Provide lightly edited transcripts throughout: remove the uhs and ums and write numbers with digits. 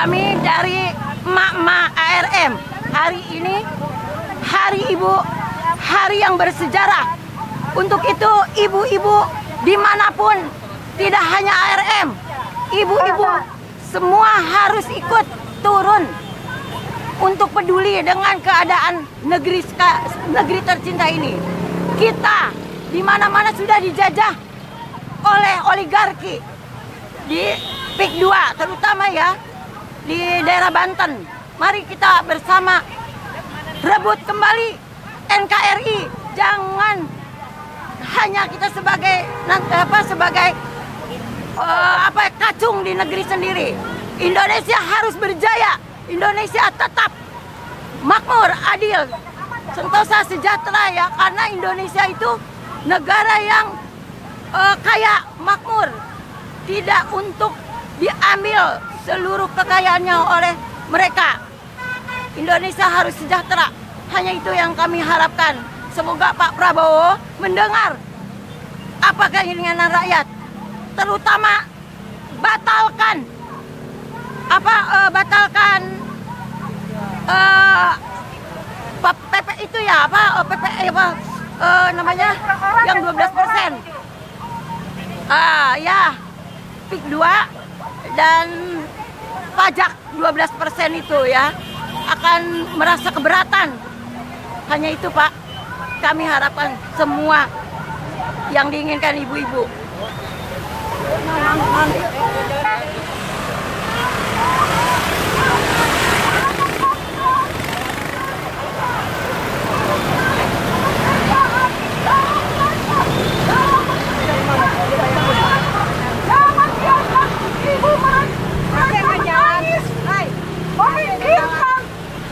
Kami dari emak-emak ARM, hari ini Hari Ibu, hari yang bersejarah. Untuk itu ibu-ibu dimanapun, tidak hanya ARM, ibu-ibu semua harus ikut turun untuk peduli dengan keadaan negeri tercinta ini. Kita di mana-mana sudah dijajah oleh oligarki di PIK 2, terutama ya di daerah Banten. Mari kita bersama rebut kembali NKRI. Jangan hanya kita sebagai kacung di negeri sendiri. Indonesia harus berjaya. Indonesia tetap makmur, adil, sentosa, sejahtera ya, karena Indonesia itu negara yang kaya, makmur, tidak untuk diambil seluruh kekayaannya oleh mereka. Indonesia harus sejahtera. Hanya itu yang kami harapkan. Semoga Pak Prabowo mendengar apa keinginan rakyat, terutama batalkan PP itu ya, namanya yang 12%. Ya, PIK 2 dan pajak 12% itu ya akan merasa keberatan. Hanya itu Pak, kami harapkan semua yang diinginkan ibu-ibu. Memikirkan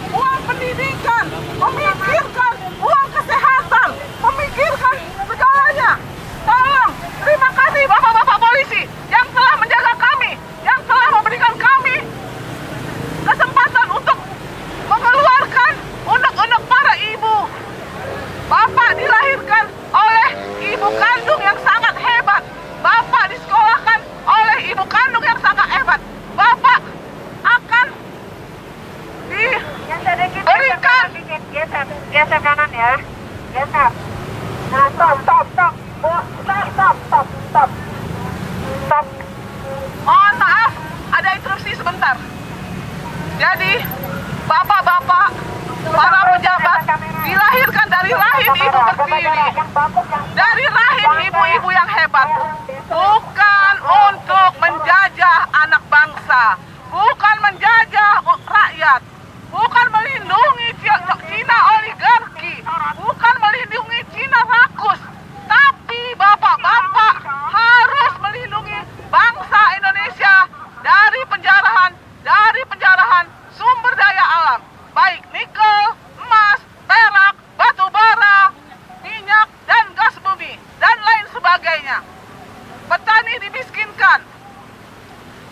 uang pendidikan, memikirkan uang kesehatan, memikirkan segalanya. Tolong, terima kasih bapak-bapak polisi yang telah menjaga kami, yang telah memberikan kami kesempatan untuk mengeluarkan undang-undang para ibu. Bapak dilahirkan oleh ibu kandung yang sangat hebat. Bapak disekolahkan oleh ibu kandung yang sangat hebat. Bapak akan diberikan. Geser kanan ya. Geser. Nah, stop. Mohon maaf, ada interupsi sebentar. Jadi, bapak-bapak, para pejabat dilahirkan dari rahim ibu pertiwi, dari rahim ibu-ibu yang hebat, bukan untuk menjajah anak bangsa, bukan menjajah rakyat, bukan melindungi Cina oligarki, bukan melindungi Cina rakus, tapi bapak-bapak harus melindungi bangsa Indonesia dari penjarahan sumber daya alam, baik nikel, emas, perak, batu bara, minyak, dan gas bumi, dan lain sebagainya. Petani dimiskinkan,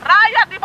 rakyat di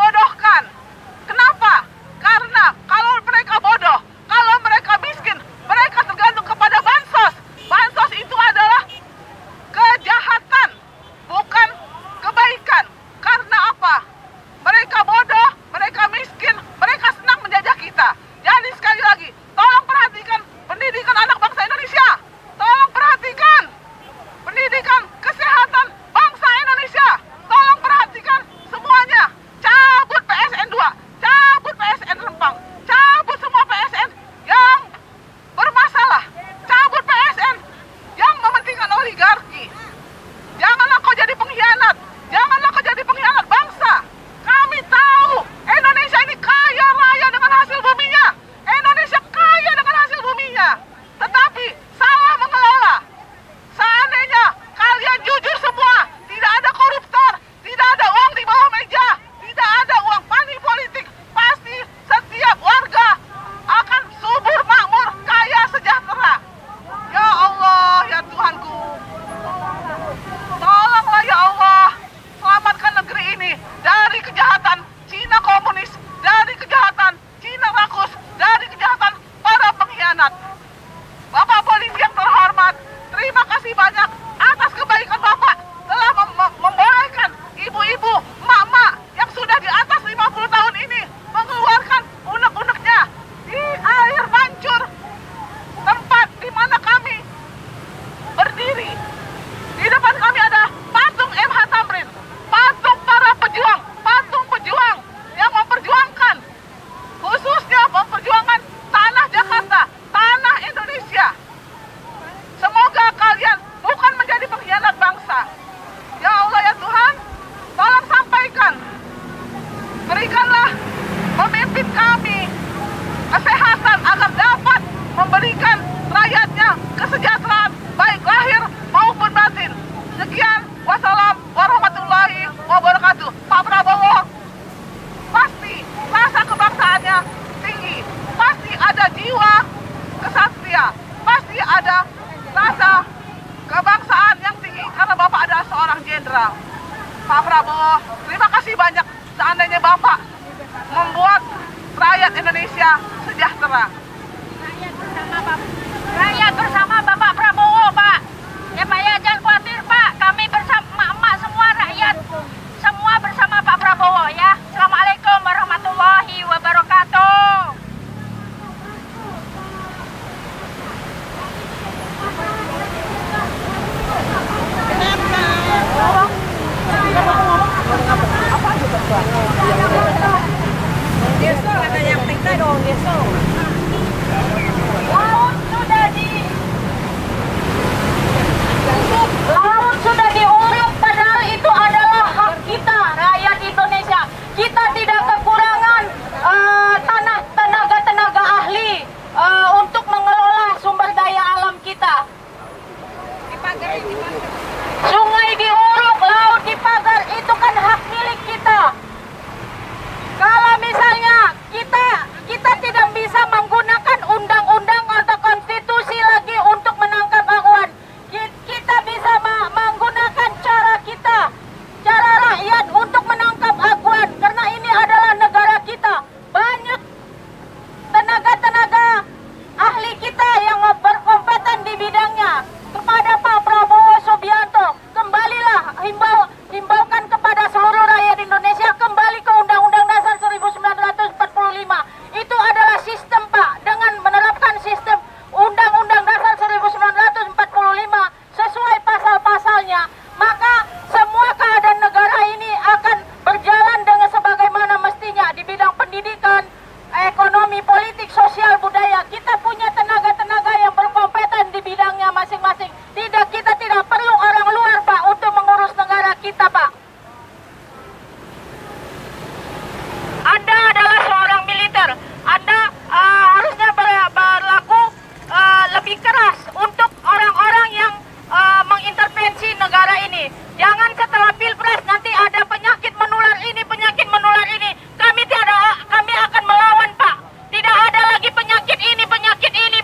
Berikanlah pemimpin kami kesehatan agar dapat memberikan rakyatnya kesejahteraan baik lahir maupun batin. Sekian, wassalam warahmatullahi wabarakatuh. Pak Prabowo pasti rasa kebangsaannya tinggi, pasti ada jiwa kesatria, pasti ada rasa kebangsaan yang tinggi karena Bapak adalah seorang jenderal. Pak Prabowo, terima kasih banyak seandainya Bapak membuat rakyat Indonesia sejahtera. Rakyat bersama Bapak Prabowo, Pak. Ya Pak ya, jangan khawatir Pak. Kami bersama emak semua rakyat. Semua bersama Pak Prabowo ya. Assalamualaikum warahmatullahi wabarakatuh. Laut sudah diuruk, padahal itu adalah hak kita, rakyat Indonesia. Kita tidak kekurangan tenaga ahli untuk mengelola sumber daya alam kita. Sungai diuruk, laut dipagar, itu kan hak milik kita. Kalau misalnya kita tidak bisa menggunakan undang-undang atau konstitusi lagi untuk menangkap awan, kita bisa menggunakan cara kita, cara rakyat untuk menangkap awan, karena ini adalah negara kita. Banyak tenaga ahli kita yang berkompeten di bidangnya. Kepada Pak Prabowo Subianto, kembalilah himbaukan kepada seluruh rakyat Indonesia, kembali ke Undang-Undang Dasar 1945. Itu adalah sistem Pak, dengan menerapkan sistem Undang-Undang Dasar 1945 sesuai pasal-pasalnya, maka semua keadaan negara ini akan berjalan dengan sebagaimana mestinya di bidang pendidikan, ekonomi, politik, sosial, budaya. Kita punya tenaga-tenaga yang berkompeten di bidangnya masing-masing. Kita tidak perlu orang luar Pak untuk mengurus negara kita Pak. Anda adalah seorang militer. Anda harusnya berlaku lebih keras untuk orang-orang yang mengintervensi negara ini. Jangan setelah Pilpres nanti ada penyakit menular ini, penyakit menular ini. Kami akan melawan Pak. Tidak ada lagi penyakit ini, penyakit ini,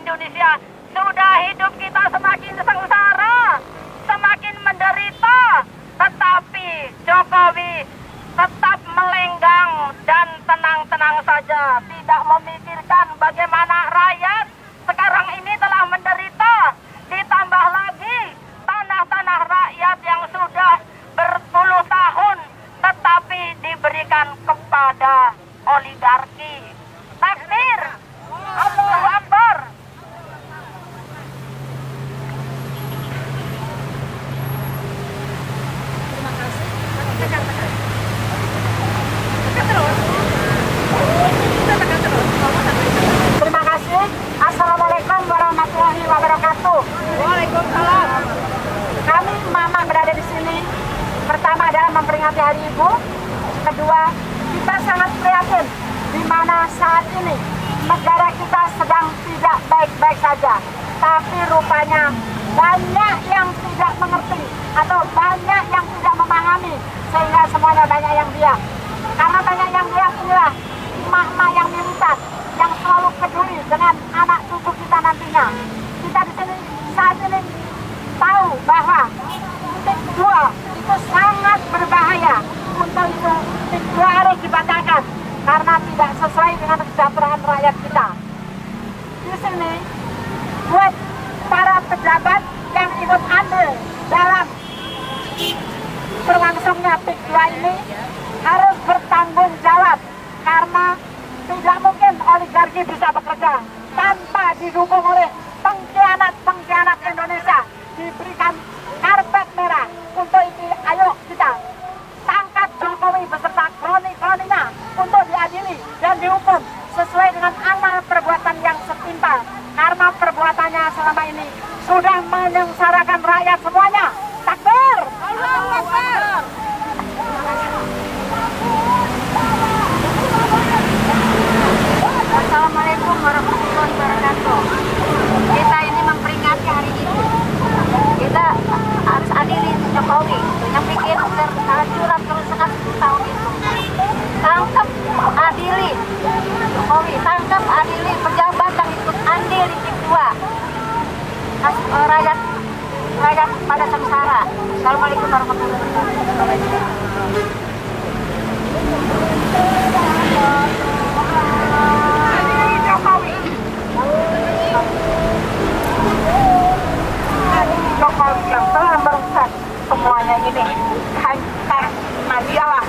Indonesia. Sudah hidup kita semakin sengsara, semakin menderita, tetapi Jokowi tetap melenggang dan tenang-tenang saja, tidak memikirkan bagaimana rakyat sekarang ini telah menderita, ditambah lagi tanah-tanah rakyat yang sudah berpuluh tahun tetapi diberikan kepada oligarki. Takbir, Allahu Akbar. Terima kasih. Assalamualaikum warahmatullahi wabarakatuh. Waalaikumsalam. Kami mama berada di sini. Pertama adalah memperingati Hari Ibu. Kedua, kita sangat prihatin di mana saat ini negara kita sedang tidak baik-baik saja. Tapi rupanya banyak yang tidak mengerti atau banyak yang tidak memahami sehingga semuanya banyak yang diam. Karena banyak yang diam inilah emak-emak yang militan yang selalu peduli dengan anak cucu kita nantinya. Kita di sini saat ini tahu bahwa titik 2 itu sangat berbahaya. Untuk itu titik 2 harus dibatalkan karena tidak sesuai dengan kesejahteraan rakyat kita. Di sini buat para pejabat yang ikut andil dalam berlangsungnya titik 2 ini harus bertanggung jawab karena tidak mungkin oligarki bisa bekerja tanpa didukung oleh pengkhianat Indonesia. Diberikan karpet merah. Untuk itu ayo kita tangkap Jokowi beserta kroni-kroninya untuk diadili dan dihukum sesuai dengan amal perbuatan yang setimpal karena perbuatannya selama ini sudah menyengsarakan rakyat semuanya. Takbir! Allahu Akbar. Assalamualaikum warahmatullahi wabarakatuh. Kita ini memperingati Hari Ibu. Kita harus adili Jokowi yang bikin kehancuran kerusakan 10 tahun itu. Tangkap, adili Jokowi, tangkap, adili pejabat yang ikut andil di titik 2. Rakyat pada sengsara. Assalamualaikum warahmatullahi wabarakatuh. Jokowi yang telah merusak semuanya ini karena dialah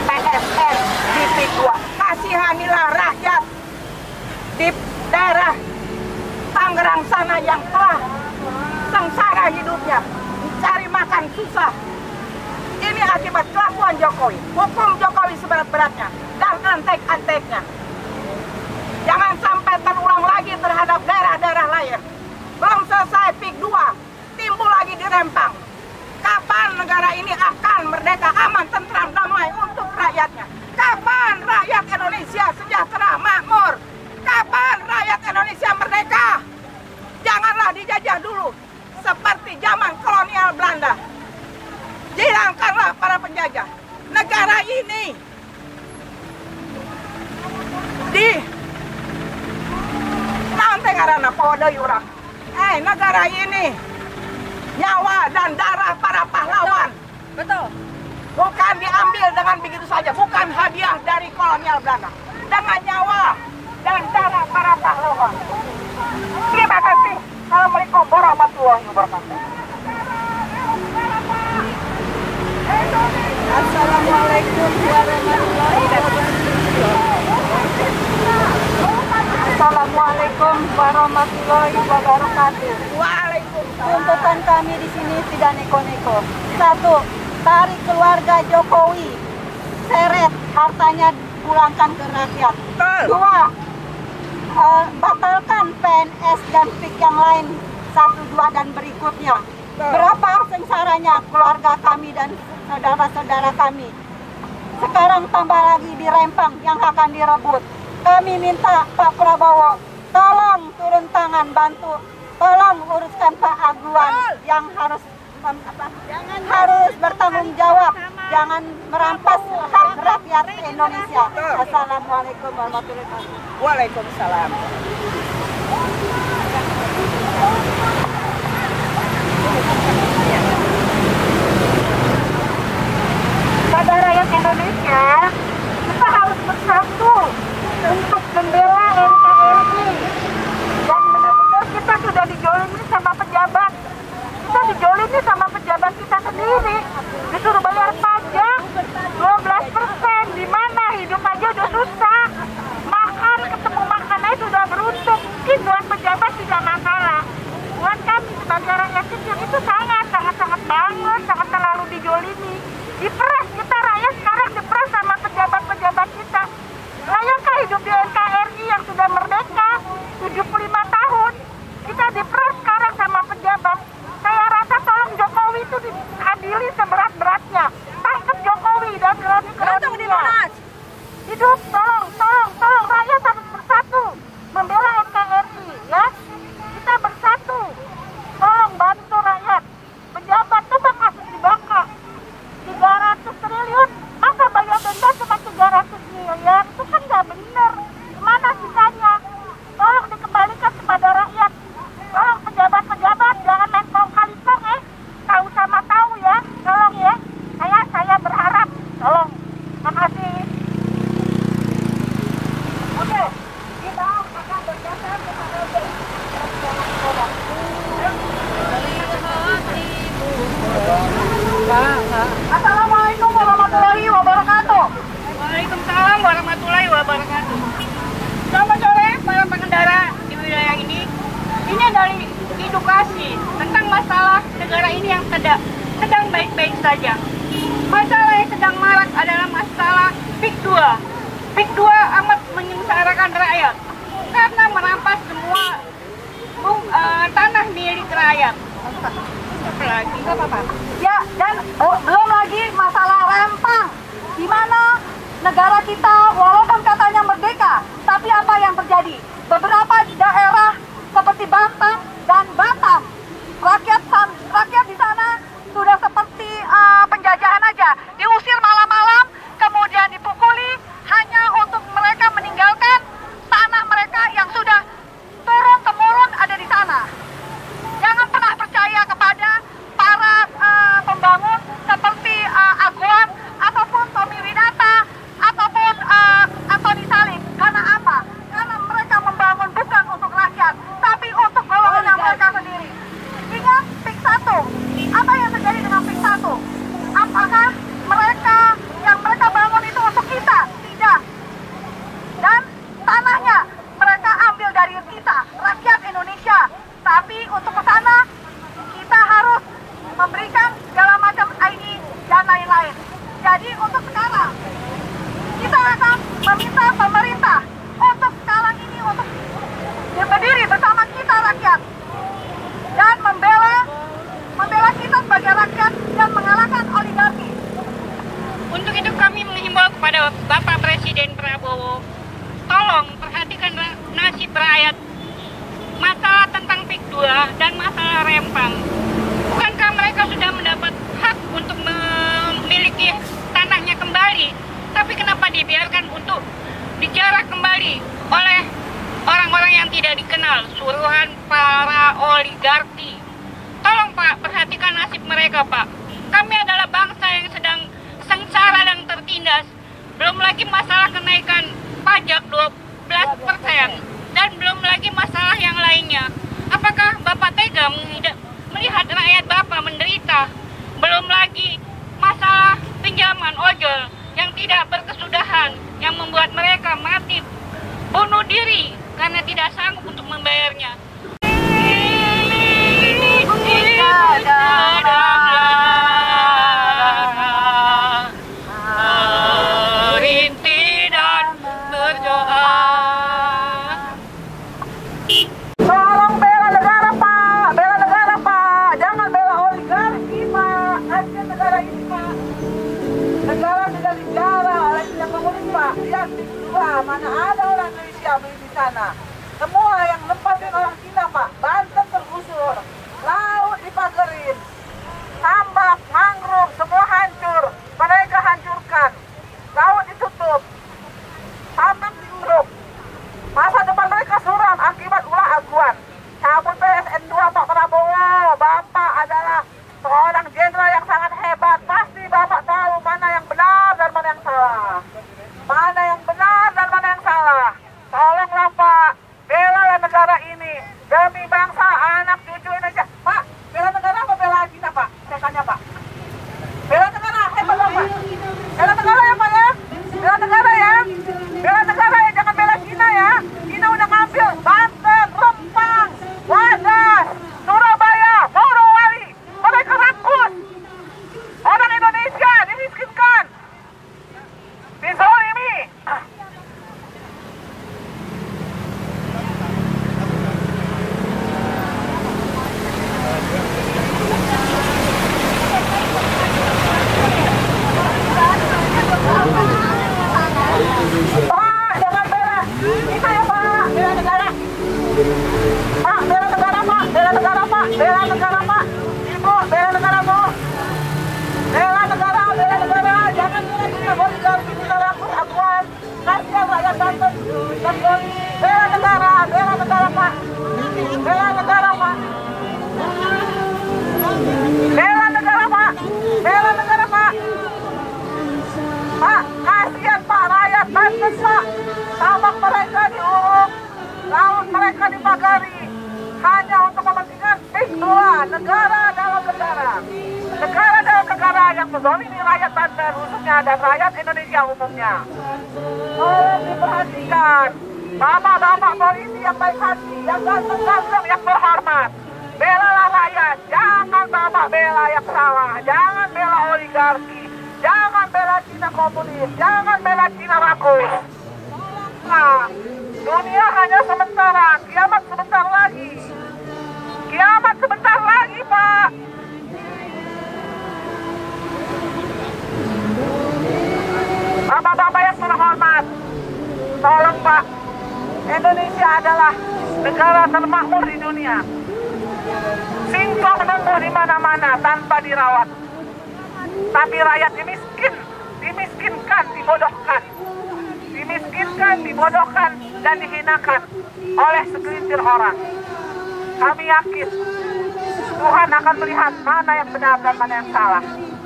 PSN di titik 2. Kasihanilah rakyat di daerah Tangerang sana yang telah sengsara hidupnya, cari makan susah. Ini akibat kelakuan Jokowi. Hukum Jokowi seberat-beratnya dan antek-anteknya. Jangan sampai terulang lagi terhadap daerah-daerah lain. Belum selesai PIK 2, timbul lagi di Rempang. Kapan negara ini akan merdeka, aman, tentram, damai untuk rakyatnya? Kapan rakyat Indonesia sejahtera, makmur? Kapan rakyat Indonesia merdeka? Janganlah dijajah dulu seperti zaman kolonial Belanda. Hilangkanlah para penjajah. Negara ini di nanti karena pada urang. Negara ini nyawa dan darah para pahlawan. Betul. Bukan diambil dengan begitu saja. Bukan hadiah dari kolonial Belanda. Dengan nyawa dan darah para pahlawan. Terima kasih. Assalamualaikum warahmatullahi wabarakatuh. Assalamualaikum warahmatullahi wabarakatuh. Assalamualaikum warahmatullahi wabarakatuh. Waalaikumsalam. Tuntutan kami di sini tidak neko-neko. 1. Tarik keluarga Jokowi, seret hartanya pulangkan ke rakyat. 2. Batalkan PNS dan PIK yang lain 1, 2 dan berikutnya. Berapa sengsaranya keluarga kami dan saudara-saudara kami. Sekarang tambah lagi di Rempang yang akan direbut. Kami minta Pak Prabowo tolong turun tangan bantu, tolong uruskan Pak Aguan yang harus bertanggung jawab, jangan merampas hak rakyat Indonesia. Assalamualaikum warahmatullahi wabarakatuh. Waalaikumsalam. Pada rakyat Indonesia, kita harus bersatu untuk membela NKRI. Dan benar-benar kita sudah dijolimi sama pejabat. Kita dijolimi sama pejabat kita sendiri. Disuruh bayar pajak 12%. Di mana hidup aja udah susah. Makan, ketemu makannya sudah beruntung. Mungkin buat pejabat tidak masalah. Buat kami sebagai rakyat kecil itu sangat banget, sangat terlalu dijolimi. Diperas kita rakyat sekarang diperas sama pejabat-pejabat kita. Layakkah hidup di NKRI yang sudah merdeka 75 tahun? Kita diperas sekarang sama pejabat. Saya rasa tolong Jokowi itu diadili seberat-beratnya. Tangkap Jokowi dan kerajaan. Hidup, tolong rakyat harus bersatu membela NKRI ya. Kita bersatu. Tolong bantu rakyat. Pejabat tuh kasus dibakar 300 triliun, masa bayar denda cuma 300 miliar, itu kan nggak bener. Mana sisanya? Tolong dikembalikan kepada rakyat. Tolong pejabat-pejabat jangan main kong kali kong tahu sama tahu ya, tolong ya. Saya berharap, tolong. Makasih. Oke, kita akan berdasar kepada Assalamualaikum warahmatullahi wabarakatuh. Waalaikumsalam warahmatullahi wabarakatuh. Selamat sore para pengendara di wilayah ini. Ini dari edukasi tentang masalah negara ini yang sedang baik-baik saja. Masalah yang sedang marak adalah masalah PIK 2. PIK 2 amat menyengsarakan rakyat karena merampas semua tanah milik rakyat. Lagi ya, dan belum lagi masalah rempang, di mana negara kita walaupun katanya merdeka, tapi apa yang terjadi? Beberapa daerah seperti Banten dan Batam, rakyat di sana sudah seperti penjajahan aja, diusir malam-malam, kemudian dipukuli hanya untuk mereka meninggalkan tanah mereka yang sudah turun-temurun ada di sana. Jangan pernah percaya kepada para pembangun seperti Aguan ataupun Tommy Winata ataupun Antoni Salim. Karena apa? Karena mereka membangun bukan untuk rakyat, tapi untuk golongan mereka sendiri. Ingat PIK 1. Apa yang terjadi dengan PIK 1? Apakah yang mereka bangun itu untuk kita? Tidak. Dan tanahnya mereka ambil dari kita, rakyat Indonesia. Tapi untuk ke sana kita harus memberikan segala macam ID dan lain-lain. Jadi untuk sekarang kita akan meminta pemerintah untuk sekarang ini untuk berdiri bersama kita rakyat dan membela kita sebagai rakyat dan mengalahkan oligarki. Untuk itu kami mengimbau kepada Bapak Presiden Prabowo, tolong perhatikan nasib rakyat. Masalah tentang PIK 2 dan masalah rempang. Bukankah mereka sudah mendapat hak untuk memiliki tanahnya kembali? Tapi kenapa dibiarkan untuk dijarah kembali oleh orang-orang yang tidak dikenal, suruhan para oligarki? Tolong Pak, perhatikan nasib mereka Pak. Kami adalah bangsa yang sedang sengsara dan tertindas. Belum lagi masalah kenaikan pajak 12%. Dan belum lagi masalah yang lainnya. Apakah Bapak tega melihat rakyat Bapak menderita? Belum lagi masalah pinjaman ojol yang tidak berkesudahan, yang membuat mereka mati bunuh diri karena tidak sanggup untuk membayarnya. Mana ada orang Indonesia di sana. Semua yang nempatin orang Cina Pak. Banten tergusur, laut dipagerin, tambak, mangrove semua hancur. Mereka hancurkan, laut ditutup, tambak diuruk. Masa depan mereka suram akibat ulah aguan. Cabut PSN 2 rusak, tambak mereka diuruk, laut mereka dipagari, hanya untuk kepentingan big dua, negara dalam negara. Negara dalam negara yang menzalimi rakyat Banten khususnya dan rakyat Indonesia umumnya. Tolong diperhatikan, bapak-bapak polisi yang baik hati, yang ganteng-ganteng, yang berhormat. Belalah rakyat, jangan bapak bela yang salah, jangan bela oligarki, jangan bela Cina komunis, jangan bela Cina rakus. Nah, dunia hanya sementara, kiamat sebentar lagi. Kiamat sebentar lagi, Pak. Bapak-bapak yang terhormat, tolong Pak, Indonesia adalah negara termakmur di dunia. Singkong tumbuh di mana-mana tanpa dirawat. Tapi rakyat dimiskinkan, dibodohkan, dan dihinakan oleh segelintir orang. Kami yakin Tuhan akan melihat mana yang benar dan mana yang salah.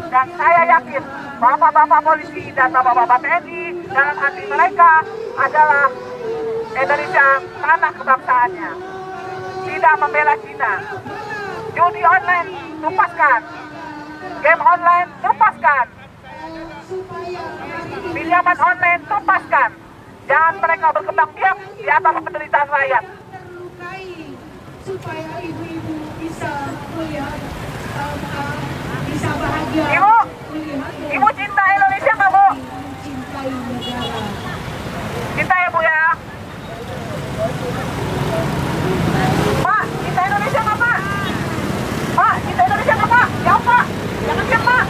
Dan saya yakin bapak-bapak polisi dan bapak-bapak TNI dalam hati mereka adalah Indonesia tanah kebangsaannya. Tidak membela Cina. Judi online tupaskan. Game online tupaskan. Pinjaman online tupaskan. Jangan mereka berkembang biak di atas penderitaan rakyat. Supaya ibu-ibu bisa melihat, bisa bahagia. Ibu cinta Indonesia nggak, Bu? Cintai negara. Cinta ya, Bu ya. Pak, cinta Indonesia nggak, Pak? Pak, cinta Indonesia nggak, Pak? Ya, Pak. Jangan diam, Pak.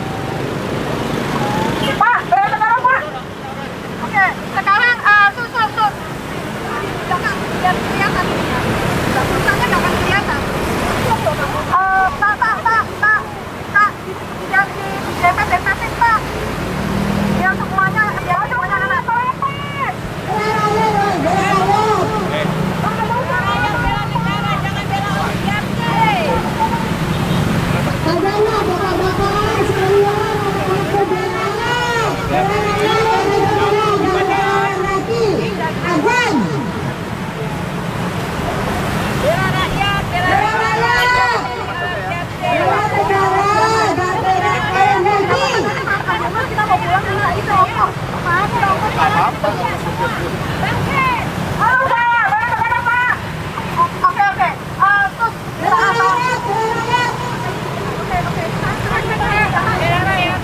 Pak, bela negara, Pak. Oke, sekarang sus. Jangan biar kelihatan. Susahnya nggak akan kelihatan. Pak, yang di dempet-dempetin, Pak. Biar semuanya anak.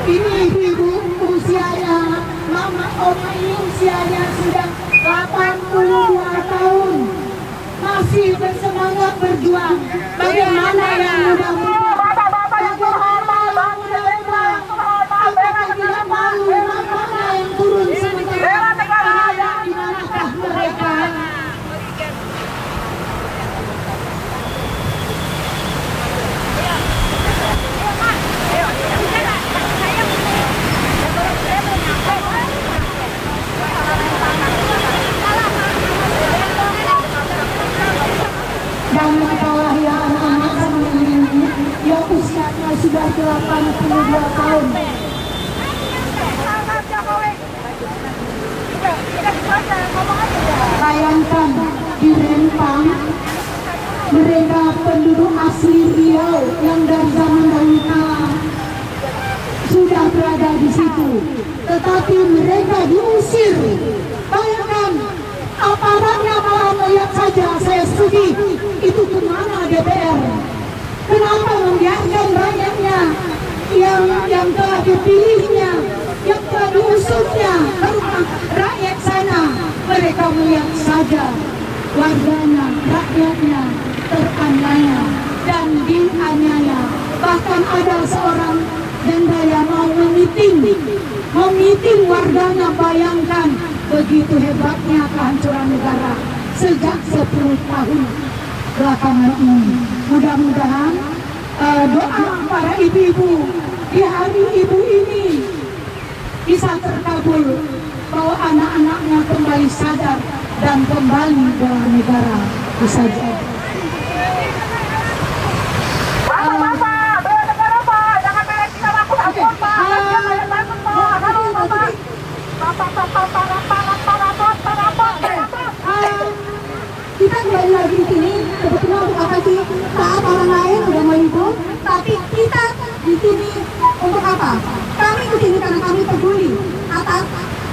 Ini ibu usianya, mama oma ini usianya sudah 82 tahun, masih bersemangat berjuang. Bagaimana yang muda-muda? Dan ketawa ya anak-anak sama ini yang usianya sudah 82 tahun. Bayangkan di Rempang, mereka penduduk asli Riau yang dari zaman dahulu kala sudah berada di situ, tetapi mereka diusir. Bayangkan, aparatnya malah melihat saja. Saya sedih, itu kemana DPR? Kenapa membiarkan rakyatnya yang telah dipilihnya, yang telah diusirnya ke rumah rakyat sana? Mereka melihat saja warganya, rakyatnya teraniaya dan dianiaya. Bahkan ada seorang janda mau memiting warganya. Bayangkan begitu hebatnya kehancuran negara sejak 10 tahun belakangan ini. Mudah-mudahan doa para ibu-ibu di hari ibu ini bisa terkabul, bahwa anak-anaknya kembali sadar dan kembali bela negara. Bisa jadi. Bapak, bela negara, Pak. Jangan bela Cina rakus, Pak. Bapak.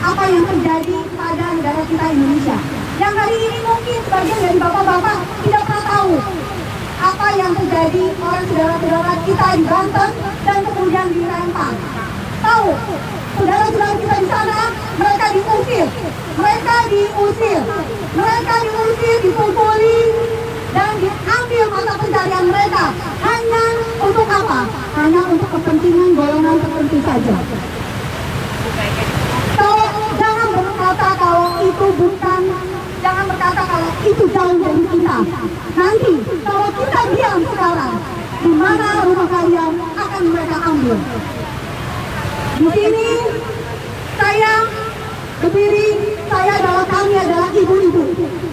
apa yang terjadi pada negara kita Indonesia. Yang hari ini mungkin sebagian dari bapak-bapak tidak pernah tahu apa yang terjadi oleh saudara-saudara kita di Banten dan kemudian di Rempang. Tahu, saudara-saudara kita di sana, mereka diusir, dipukuli, dan diambil mata pencarian mereka. Hanya untuk apa? Hanya untuk kepentingan golongan tertentu saja. Jangan berkata kalau itu bukan, jangan berkata kalau itu jauh dari kita. Nanti kalau kita diam sekarang, di mana rumah kalian akan mereka ambil. Di sini saya berdiri, kami adalah ibu-ibu.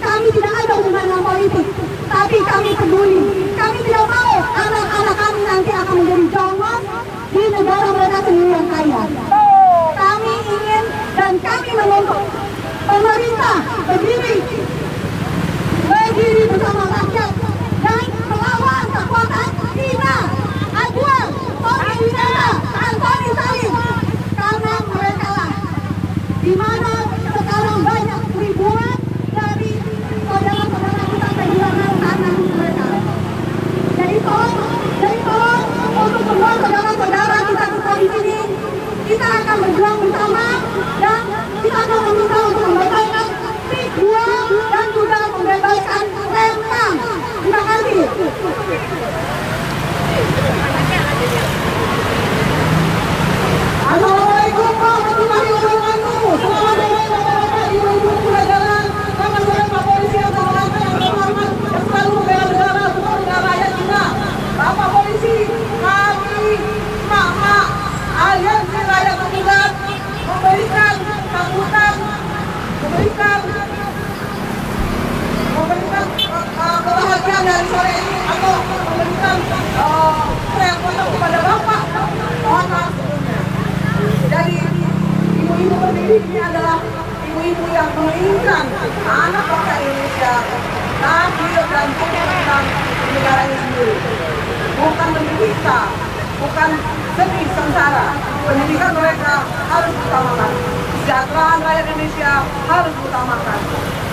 Kami tidak ada hubungan dengan politik, tapi kami peduli. Kami tidak mau anak-anak kami nanti akan menjadi jongos di negara mereka sendiri yang kaya. Kami ingin dan kami menuntut pemerintah berdiri bersama rakyat dan melawan kekuatan Cina, Aguan, Tommy Winata, Antoni Salim, karena mereka lah di mana sekarang banyak ribuan dari saudara-saudara kita kehilangan tanah mereka. Jadi tolong untuk semua saudara-saudara kita di sini, kita akan berjuang bersama dan kita akan meminta untuk membebaskan PIK 2 dan juga membebaskan Rempang. Terima kasih. Assalamualaikum warahmatullahi wabarakatuh. Selamat sore bapak-bapak, ibu-ibu, saudara. Selamat sore Pak Polisi yang terhormat, yang terhormat, yang selalu membela negara, semua negara rakyat kita. Bapak Polisi, kami, mak-mak, aliansi rakyat terlibat memberikan sambutan, memberikan kebahagiaan dari sore ini atau memberikan peringatan kepada Bapak. Mohon maaf sebelumnya. Jadi ibu-ibu berdiri ini adalah ibu-ibu yang menginginkan anak bangsa Indonesia lahir dan tumbuh tentang negara ini sendiri. Bukan menderita, bukan sedih sengsara. Pendidikan mereka harus diutamakan. Kesejahteraan rakyat Indonesia harus diutamakan.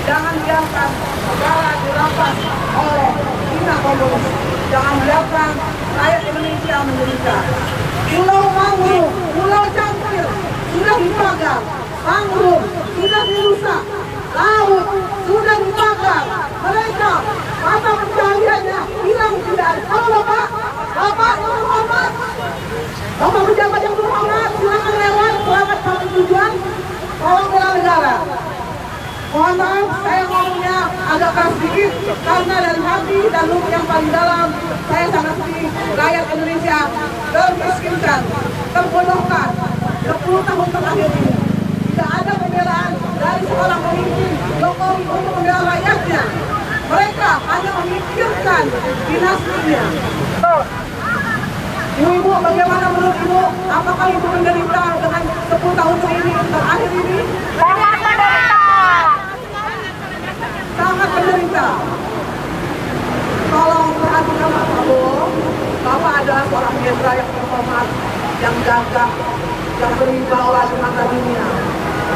Jangan biarkan negara dirampas oleh Cina komunis. Jangan biarkan rakyat Indonesia menderita. Pulau mangrove, pulau cangkir sudah dibakar, mangrove sudah dirusak, laut sudah dibakar. Mereka mata pencahariannya hilang tidak. Halo Bapak yang terhormat, Bapak pejabat yang terhormat, silakan lewat, selamat sampai tujuan. Tolong bela negara. Mohon maaf, saya ngomongnya agak keras sedikit karena dari hati dan lubuk yang paling dalam saya sangat sedih. Rakyat Indonesia termiskinkan, terbodohkan 10 tahun terakhir ini. Tidak ada pembelaan dari seorang pemimpin Jokowi untuk membela rakyatnya. Mereka hanya memikirkan dinastinya. Ibu-ibu, bagaimana menurut Ibu? Apakah Ibu menderita dengan 10 tahun ini terakhir ini? Sangat menderita. Tolong perhatikan Pak Prabowo. Bapak adalah seorang jenderal yang terhormat, yang gagah, yang berwibawa di mata dunia.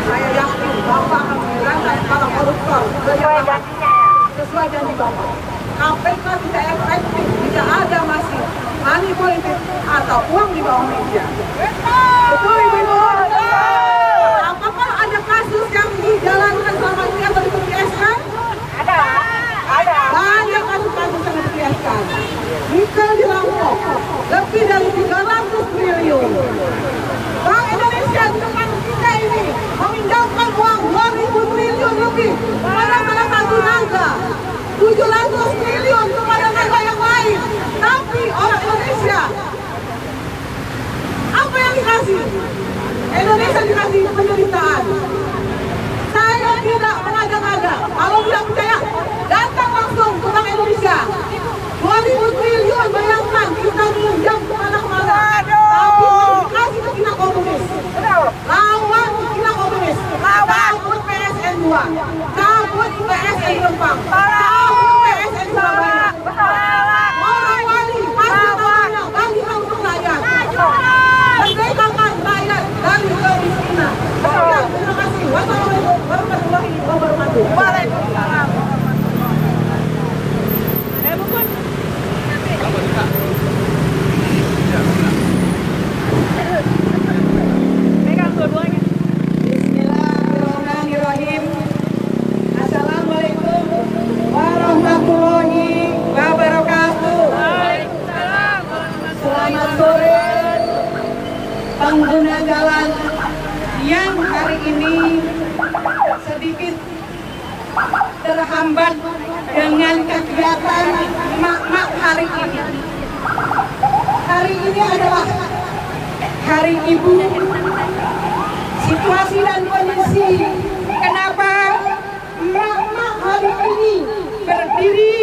Saya yakin Bapak akan memberantas para koruptor sesuai janji Bapak. KPK tidak efektif jika ada masih money politik atau uang di bawah meja. Betul Ibu-ibu? Apakah ada kasus yang dijalankan selama ini atau dibiaskan? Ada. Banyak kasus-kasus yang dibiaskan. Nikel dirampok lebih dari 300 triliun. Bank Indonesia di depan kita ini meminjamkan uang 2.000 triliun lebih kepada salah satu naga, 700 triliun kepada naga yang lain. Tapi orang Indonesia apa yang dikasih? hari ini sedikit terhambat dengan kegiatan mak-mak hari ini. Hari ini adalah Hari Ibu. Situasi dan kondisi kenapa mak-mak hari ini berdiri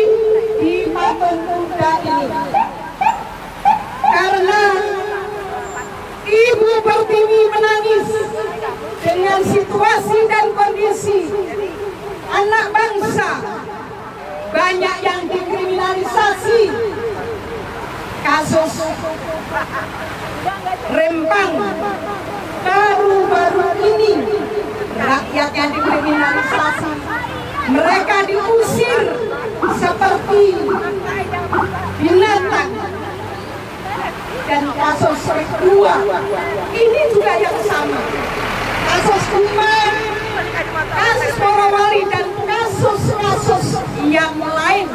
di patung kuda ini, karena Ibu Pertiwi menangis dengan situasi dan kondisi anak bangsa banyak yang dikriminalisasi. Kasus Rempang baru-baru ini rakyat yang dikriminalisasi, mereka diusir seperti binatang. Dan kasus kedua ini juga yang sama, kasus Kumar, kasus Morowali, dan kasus-kasus yang lain.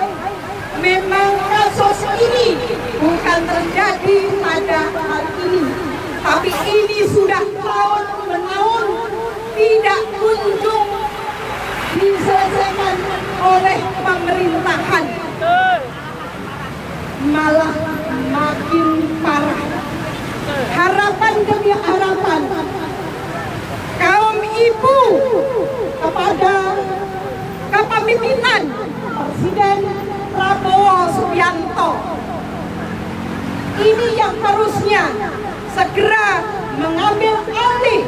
Memang kasus ini bukan terjadi pada hari ini, tapi ini sudah tahun-menahun tidak kunjung diselesaikan oleh pemerintahan, malah makin parah. Harapan demi harapan kaum ibu kepada kepemimpinan Presiden Prabowo Subianto ini yang harusnya segera mengambil alih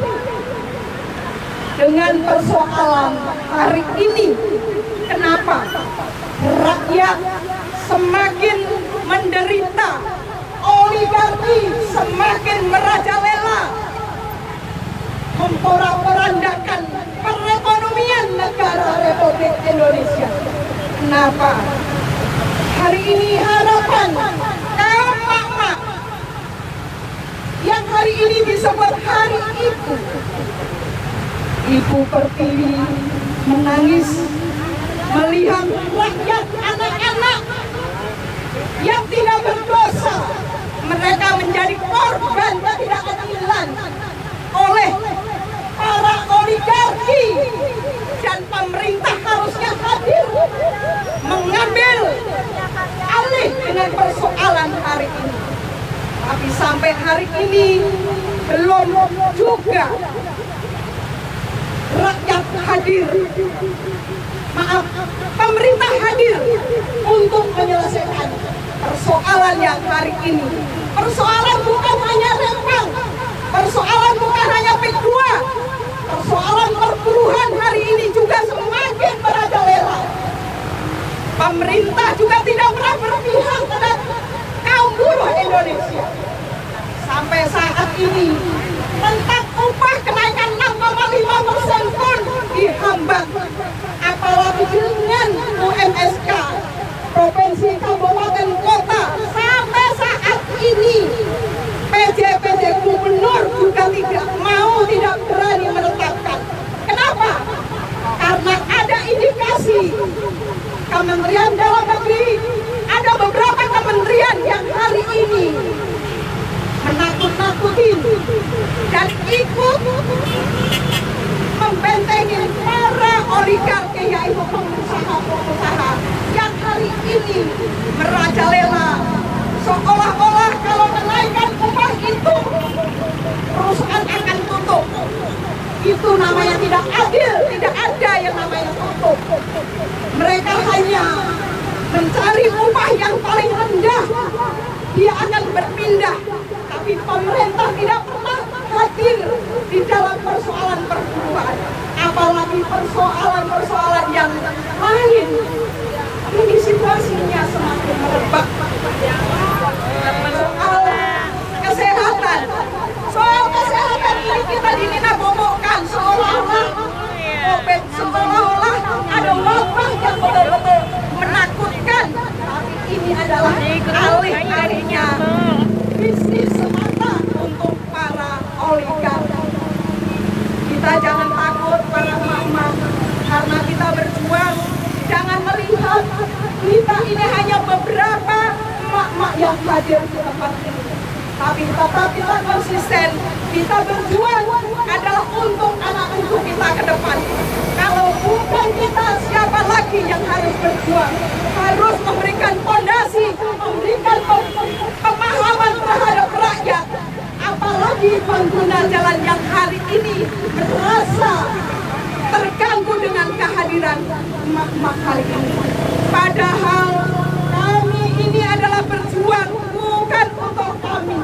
dengan persoalan hari ini. Kenapa rakyat semakin menderita, oligarki semakin merajalela, memporak-porandakan perekonomian negara Republik Indonesia. Kenapa? Hari ini harapan kaum mak-mak yang hari ini disebut Hari Ibu. Ibu Pertiwi menangis melihat rakyat, anak-anak yang tidak berdosa, mereka menjadi korban ketidakadilan oleh para oligarki, dan pemerintah harusnya hadir mengambil alih dengan persoalan hari ini. Tapi sampai hari ini belum juga rakyat hadir, maaf, pemerintah hadir untuk menyelesaikan persoalan yang hari ini. Persoalan bukan hanya Rempang, persoalan bukan hanya PIK 2, persoalan perburuan hari ini juga semakin merajalela. Pemerintah juga tidak pernah berpihak terhadap kaum buruh Indonesia. Sampai saat ini tentang upah kenaikan 6,5% pun dihambat, apalagi dengan UMSK provinsi, kabupaten, kota. Sampai saat ini PJ gubernur juga tidak berani menetapkan. Kenapa? Karena ada indikasi Kementerian Dalam Negeri, ada beberapa kementerian yang hari ini menakut-nakutin dan ikut membentengi para oligarki, yaitu pengusaha-pengusaha yang hari ini merajalela, seolah-olah kalau menaikkan upah itu perusahaan akan tutup. Itu namanya tidak adil, tidak ada yang namanya tutup. Mereka hanya mencari upah yang paling rendah, dia akan berpindah. Tapi pemerintah tidak pernah hadir di dalam persoalan perburuan, apalagi persoalan-persoalan yang lain. Ini situasinya semakin merebak. Soal kesehatan ini kita dinina-bobokan, seolah-olah COVID, seolah-olah ada wabah yang betul-betul menakutkan. Tapi ini adalah alih-alihnya bisnis semata untuk para oligarki. Kita jangan takut para mama, karena kita berjuang. Jangan melihat kita ini hanya beberapa emak-emak yang hadir di tempat ini, tapi tetap kita konsisten Kita berjuang adalah untuk anak cucu kita ke depan. Kalau bukan kita, siapa lagi yang harus berjuang? Harus memberikan fondasi, memberikan pemahaman terhadap rakyat. Apalagi pengguna jalan yang hari ini merasa terganggu dengan kehadiran emak-emak kali ini. Padahal kami ini adalah berjuang bukan untuk kami,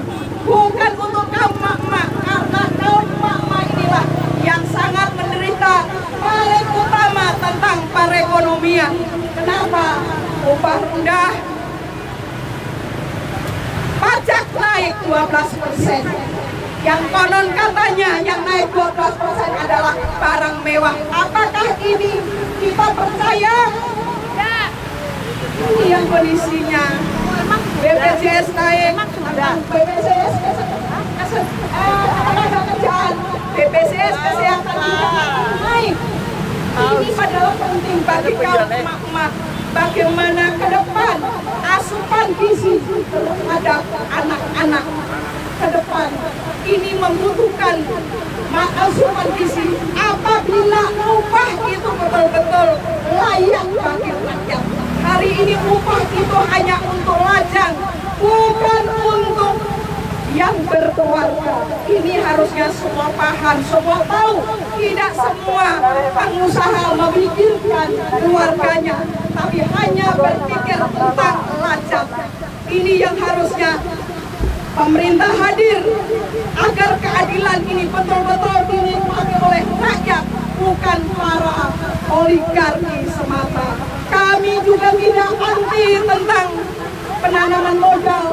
bukan untuk kaum emak-emak, karena kaum emak-emak inilah yang sangat menderita paling utama tentang perekonomian. Kenapa? Upah rendah, pajak naik 12%. Yang konon katanya yang naik 12% adalah barang mewah. Apakah ini kita percaya? Ya. Ini yang kondisinya. BPJS naik, BPJS tenaga kerjaan, BPJS kesehatan naik. Ini adalah penting bagi kaum emak-emak. Bagaimana ke depan asupan gizi terhadap anak-anak ke depan ini membutuhkan asupan gizi apabila upah itu betul-betul layak bagi rakyat. Hari ini upah itu hanya untuk lajang, bukan untuk yang berkeluarga. Ini harusnya semua paham, semua tahu. Tidak semua pengusaha memikirkan keluarganya, tapi hanya berpikir tentang lajang. Ini yang harusnya pemerintah hadir agar keadilan ini betul-betul dinikmati oleh rakyat, bukan para oligarki semata. Kami juga tidak anti tentang penanaman modal,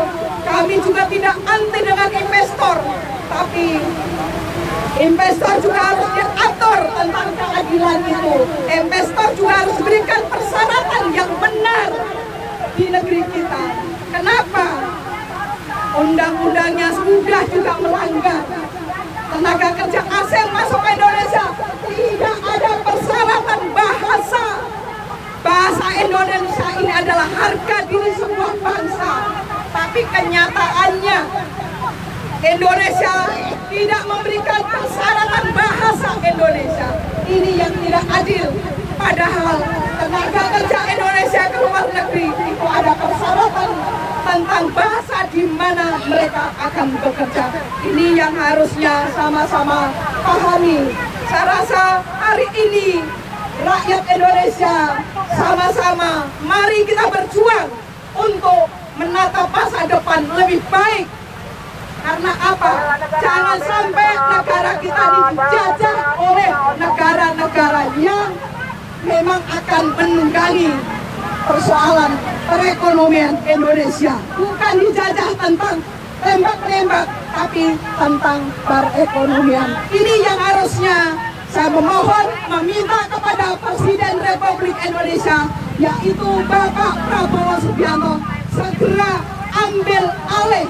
kami juga tidak anti dengan investor, tapi investor juga harus diatur tentang keadilan itu. Investor juga harus berikan persyaratan yang benar di negeri kita. Kenapa? Undang-undangnya sudah juga melanggar. Tenaga kerja asing masuk ke Indonesia tidak ada persyaratan bahasa. Bahasa Indonesia ini adalah harga diri sebuah bangsa. Tapi kenyataannya Indonesia tidak memberikan persyaratan bahasa Indonesia. Ini yang tidak adil. Padahal tenaga kerja Indonesia ke luar negeri itu ada persyaratan tentang bahasa di mana mereka akan bekerja. Ini yang harusnya sama-sama pahami. Saya rasa hari ini rakyat Indonesia sama-sama mari kita berjuang untuk menatap masa depan lebih baik. Karena apa? Jangan sampai negara kita dijajah oleh negara-negara yang memang akan menunggangi persoalan perekonomian Indonesia. Bukan dijajah tentang tembak-menembak, tapi tentang perekonomian. Ini yang harusnya saya memohon, meminta kepada Presiden Republik Indonesia, yaitu Bapak Prabowo Subianto, segera ambil alih.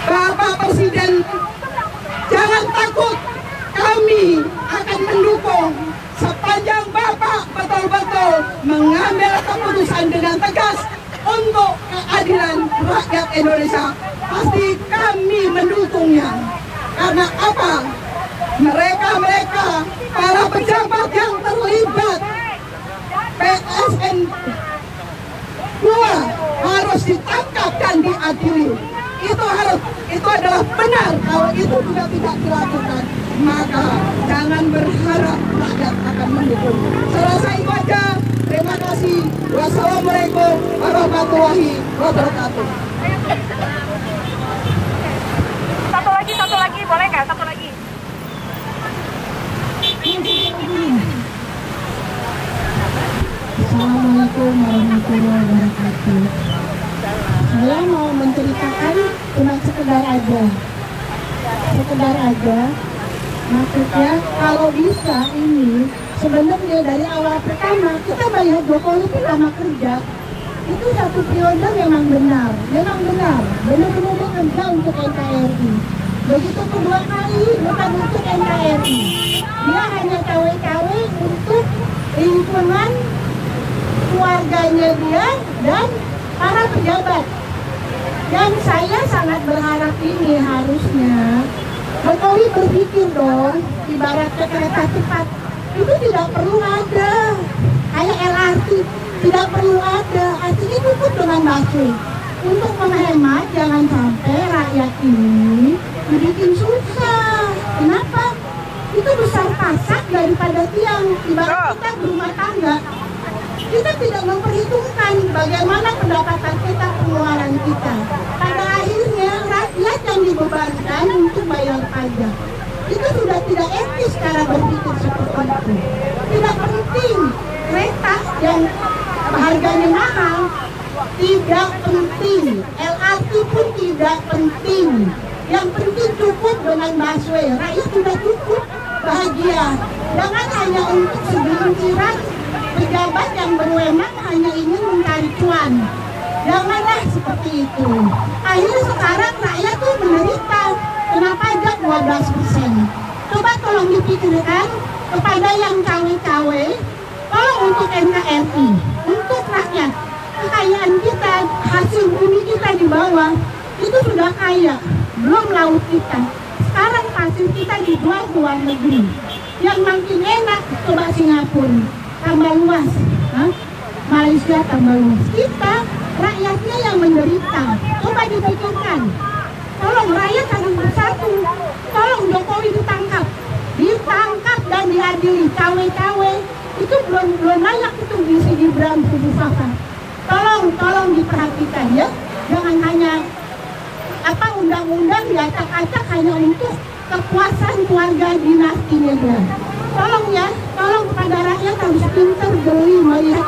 Bapak Presiden, jangan takut, kami akan mendukung sepanjang Bapak betul-betul mengambil keputusan dengan tegas untuk keadilan rakyat Indonesia. Pasti kami mendukungnya. Karena apa? Mereka para pejabat yang terlibat PSN 2 harus ditangkap dan diadili. Itu adalah benar. Kalau itu juga tidak dilakukan, maka jangan berharap rakyat akan mendukung. Saya rasa itu aja. Terima kasih. Wassalamualaikum warahmatullahi wabarakatuh. Satu lagi, boleh nggak? Satu lagi. Assalamualaikum warahmatullahi wabarakatuh. Saya mau menceritakan cuma sekedar aja. Maksudnya kalau bisa ini sebenarnya dari awal pertama kita melihat Jokowi itu lama kerja. Itu satu periode memang benar, benar-benar bekerja untuk NKRI. Begitu kedua kali bukan untuk NKRI, dia hanya cawe-cawe untuk lingkungan keluarganya dia dan para pejabat. Dan saya sangat berharap ini harusnya Jokowi berpikir dong, ibarat kereta cepat itu tidak perlu ada, kayak LRT tidak perlu ada, artinya cukup dengan busway. Untuk menghemat, jangan sampai rakyat ini dibikin susah. Kenapa? Itu besar pasak daripada tiang. Ibarat kita berumah tangga, kita tidak memperhitungkan bagaimana pendapatan kita, pengeluaran kita. Pada akhirnya rakyat yang dibebankan untuk bayar pajak. Itu sudah tidak etis cara berpikir seperti itu. Tidak penting kereta yang harganya mahal, tidak penting. LRT pun tidak penting. Yang penting cukup dengan busway. Rakyat sudah cukup bahagia. Jangan hanya untuk segelintiran pejabat yang berwenang hanya ingin mencari cuan. Janganlah seperti itu. Akhirnya sekarang rakyat tuh menderita kena pajak 12%. Coba tolong dipikirkan kepada yang cawe-cawe, tolong untuk NKRI, untuk rakyat. Kekayaan kita, hasil bumi kita di bawah, itu sudah kaya, belum laut kita. Sekarang hasil kita dijual ke luar negeri. Yang makin enak, coba Singapura, tambah luas, Malaysia tambah luas. Kita, rakyatnya yang menderita. Coba dipikirkan. Tolong rakyat harus bersatu. Tolong Jokowi ditangkap dan diadili. Cawe-cawe itu belum layak itu diisi di Bram Subufafa. Tolong diperhatikan ya. Jangan hanya undang-undang diacak-acak hanya untuk kepuasan keluarga dinastinya dia. Tolong ya, tolong kepada rakyat harus pintar jeli melihat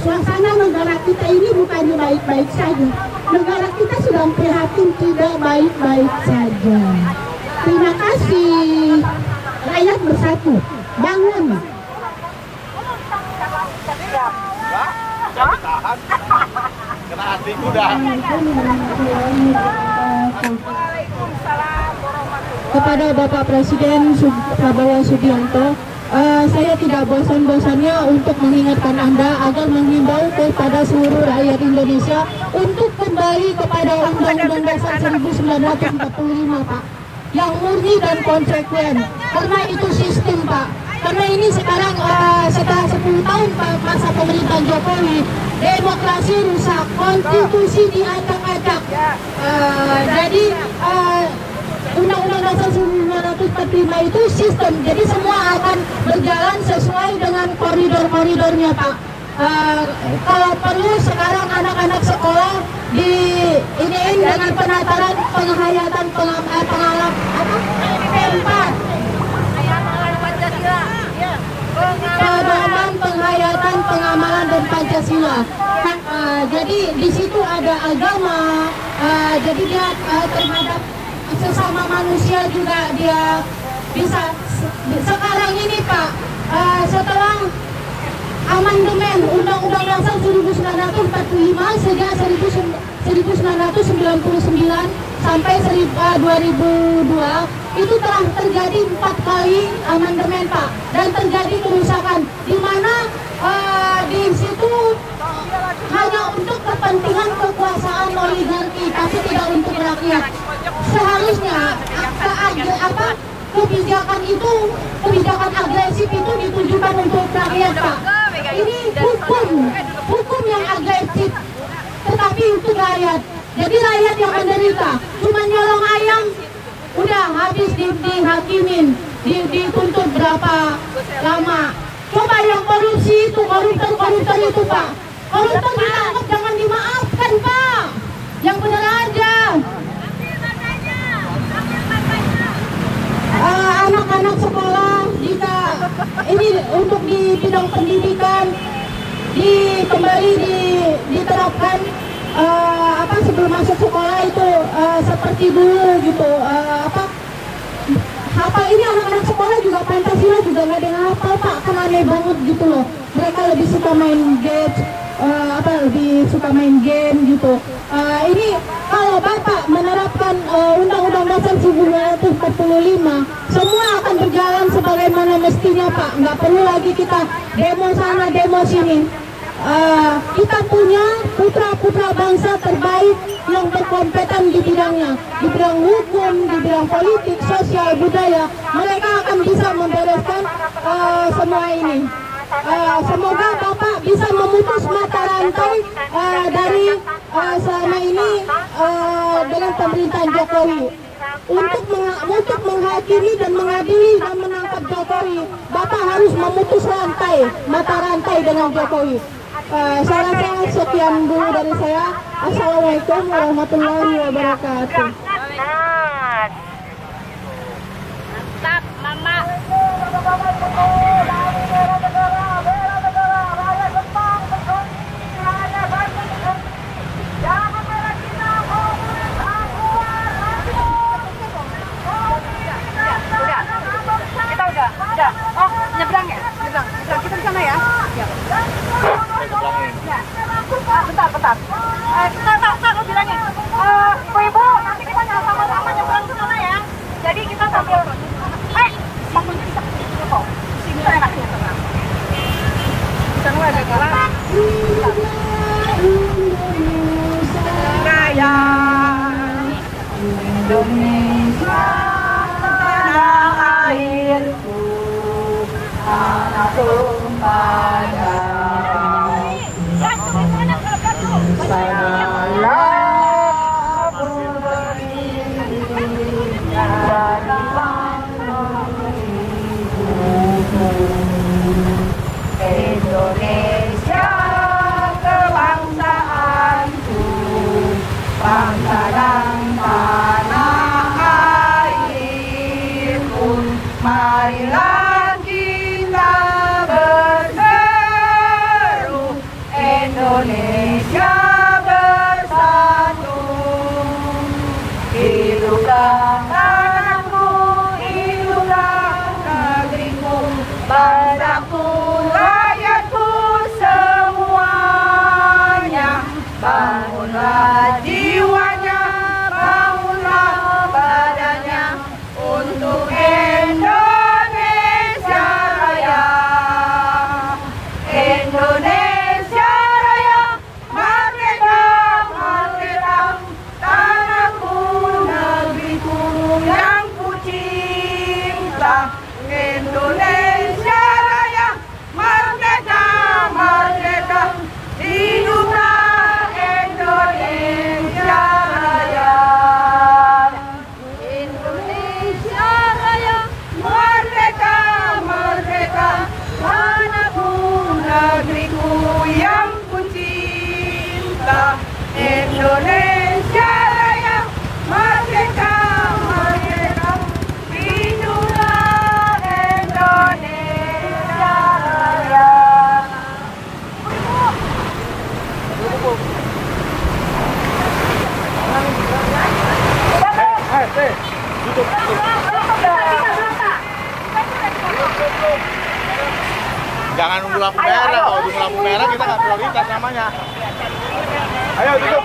suasana negara kita ini bukannya baik-baik saja. Negara kita sedang prihatin, tidak baik-baik saja. Terima kasih. Rakyat bersatu, bangun. Kena hati kuda. Kepada Bapak Presiden Prabowo Subianto, saya tidak bosan-bosannya untuk mengingatkan Anda agar menghimbau kepada seluruh rakyat Indonesia untuk kembali kepada Undang-Undang Dasar 1945, Pak, yang murni dan konsekuen. Karena itu sistem, Pak. Karena ini sekarang setelah 10 tahun masa pemerintahan Jokowi, demokrasi rusak, konstitusi diacak-acak. Jadi Undang-Undang Dasar 1945 itu sistem, jadi semua akan berjalan sesuai dengan koridor-koridornya, Pak. Kalau perlu sekarang anak-anak sekolah diiniin dengan penataran penghayatan pengalaman pedoman penghayatan pengamalan dan Pancasila. Jadi di situ ada agama, jadi dia terhadap sesama manusia juga dia bisa. Sekarang ini Pak, setelah amandemen Undang-Undang Dasar 1945 sejak 1999 sampai 2002 itu telah terjadi 4 kali amandemen, Pak, dan terjadi kerusakan di mana di situ hanya untuk kepentingan kekuasaan oligarki tapi tidak untuk rakyat. Seharusnya kebijakan kebijakan agresif itu ditujukan untuk rakyat, Pak. Ini hukum yang agresif, tetapi untuk rakyat. Jadi rakyat yang menderita, cuma nyolong ayam, udah habis dihakimin, dituntut berapa lama. Coba yang korupsi itu, koruptor itu, Pak. Koruptor ditangkap, jangan dimaafkan, Pak. Yang benar aja. Anak-anak sekolah jika ini untuk di bidang pendidikan kembali diterapkan sebelum masuk sekolah itu seperti dulu gitu. Ini anak-anak sekolah juga Pancasila juga nggak ada hafal, Pak, kan aneh banget gitu loh. Mereka lebih suka main game gitu. Ini kalau Bapak menerapkan Undang-Undang Dasar 1945, semua akan berjalan sebagaimana mestinya, Pak. Nggak perlu lagi kita demo sana, demo sini. Kita punya putra-putra bangsa terbaik yang berkompeten di bidangnya, di bidang hukum, di bidang politik, sosial, budaya. Mereka akan bisa membereskan semua ini. Semoga Bapak bisa memutus mata rantai dari selama ini dengan pemerintahan Jokowi. Untuk menghakimi dan mengadili dan menangkap Jokowi, Bapak harus memutus mata rantai dengan Jokowi. Saya rasa sekian dulu dari saya. Assalamualaikum warahmatullahi wabarakatuh. Mantap, Mama. Udah. Oh, nyebrang ya? Nyebrang. Kita di sana ya? Ya. Bentar. Kita bilangin. Ibu, nanti kita sama-sama nyebrang ke sana ya. Jadi kita sambil bangun bisa kok. Sini saya kasih sana. Di sana ada jalan. Raya Indonesia tanah airku, tanah tumpah darah. Sanalah berdiri dari Indonesia kebangsaanku, bangsa dan tanah airku. Marilah kita berseru, Indonesia bersatu. Hiduplah tanahku, hiduplah negeriku, bangsaku, rakyatku semuanya. Bangunlah jiwanya, bangunlah badannya untuk Indonesia Raya. Indonesia Raya, merdeka, merdeka, tanahku, negeriku yang ku cinta. Indonesia Raya, merdeka, merdeka, hiduplah Indonesia Raya. Indonesia Raya, merdeka, merdeka, tanahku, negeriku yang ku cinta. Indonesia Raya, merdeka, merdeka, hiduplah Indonesia Raya. Jangan nunggu lampu merah, kalau nunggu lampu merah kita nggak prioritas namanya. Ayo tutup.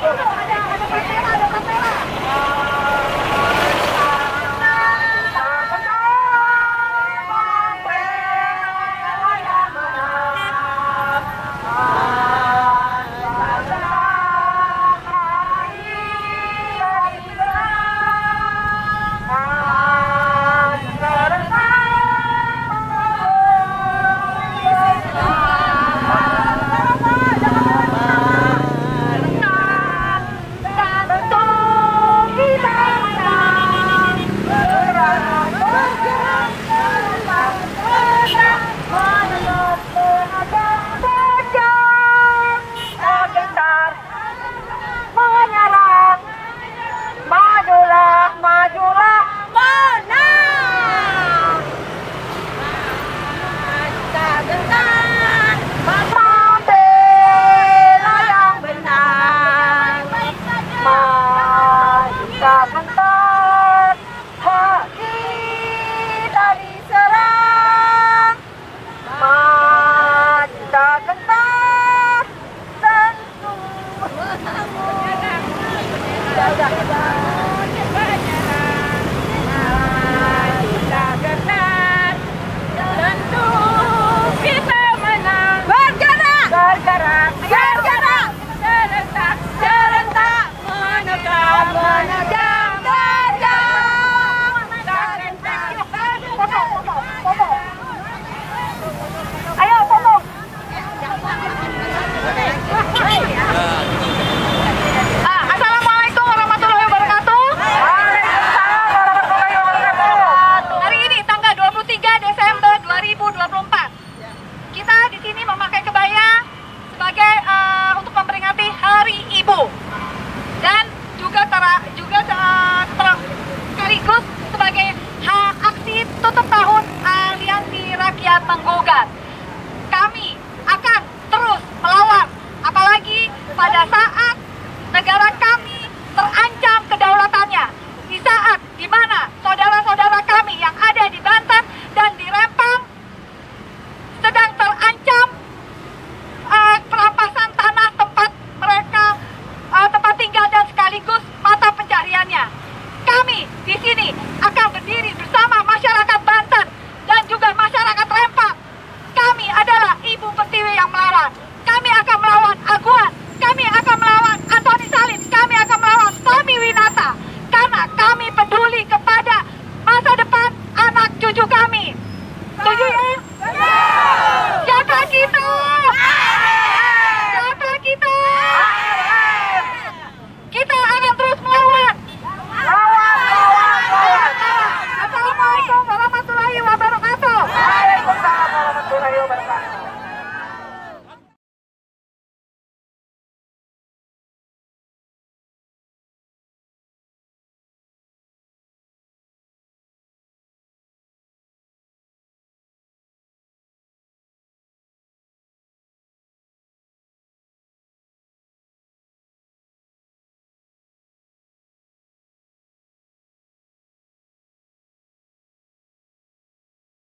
pada saat